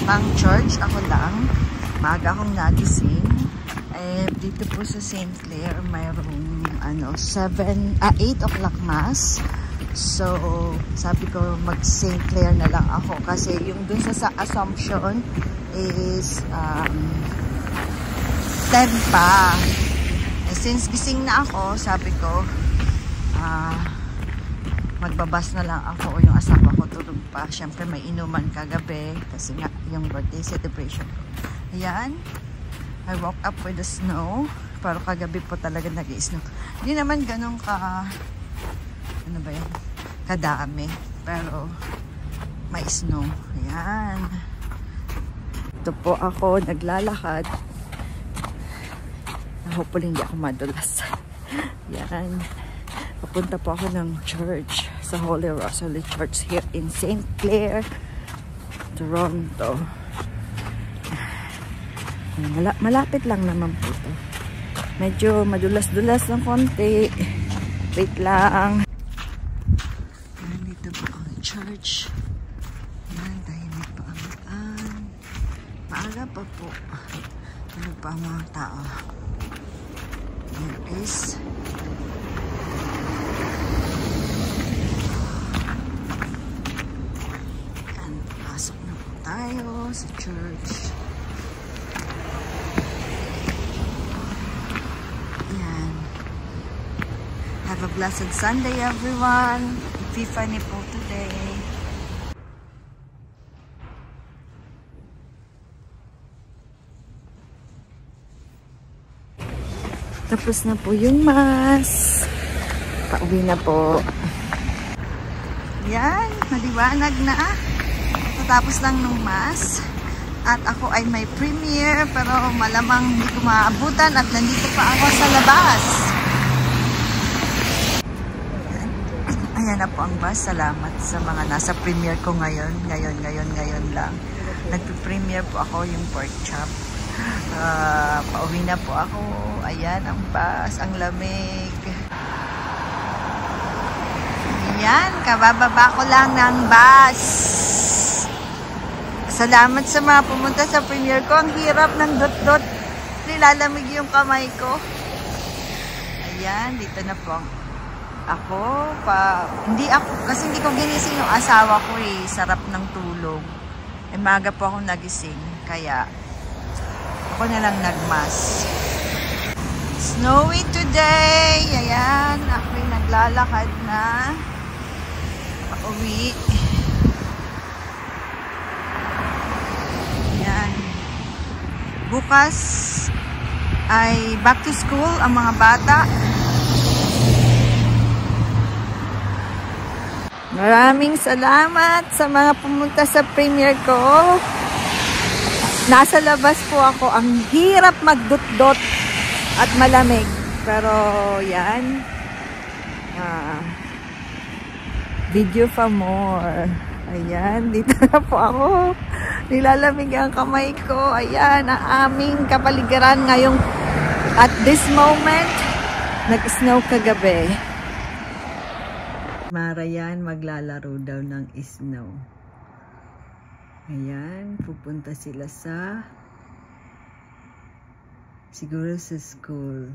pang church, ako lang. Maaga akong nagising. Dito po sa St. Clair, mayroong 8 o'clock mass. So, sabi ko mag St. Clair na lang ako kasi yung dun sa Assumption is 10 pa. Since gising na ako, sabi ko magbabas na lang ako o yung asawa ko tulog pa. Siyempre may inuman kagabi kasi nga yung birthday celebration ko. Ayan. I woke up with the snow. Pero kagabi po talaga nag-i-snow. Hindi naman ganun ano ba yan? Kadami. Pero may snow. Ayan. Ito po ako naglalakad. Hopefully hindi ako madulas. Ayan. Papunta po ako ng church sa Holy Rosary Church here in St. Clair, Toronto. Malapit lang naman po ito. Medyo madulas-dulas ng konti. Wait lang. Nandito po ang church. Yan, tahimik pa ang daan. Maaga pa po. Ano pa ang mga tao? Here is pasok na po tayo sa church. Ayan. Have a blessed Sunday, everyone. Epiphany po today. Tapos na po yung mass. Pauwi na po. Yan, maliwanag na. Tapos lang nung mass. At ako ay may premiere pero malamang hindi ko maabutan at nandito pa ako sa labas. Ayan na po ang bus. Salamat sa mga nasa premiere ko ngayon. Ngayon lang. Nagpe-premiere po ako yung pork chop. Pauwi na po ako. Ayan ang bus. Ang lamig. Ayan. Kabababa ko lang ng bus. Salamat sa mga pumunta sa premiere ko. Ang hirap ng dot-dot. Nilalamig yung kamay ko. Ayan, dito na po ako. Kasi hindi ko ginising yung asawa ko eh. Sarap ng tulog. Maaga po ako nagising. Kaya, ako na lang nagmas. Snowy today. Ayan, ako'y naglalakad na. Pauwi. Bukas ay back to school ang mga bata. Maraming salamat sa mga pumunta sa premiere ko. Nasa labas po ako. Ang hirap magdot-dot at malamig. Pero yan. Video for more. Ayan, dito na po ako. Nilalamig ang kamay ko. Ayan, ang aming kapaligiran ngayong at this moment, nag-snow kagabi. Marayan, maglalaro daw ng snow. Ayan, pupunta sila siguro sa school.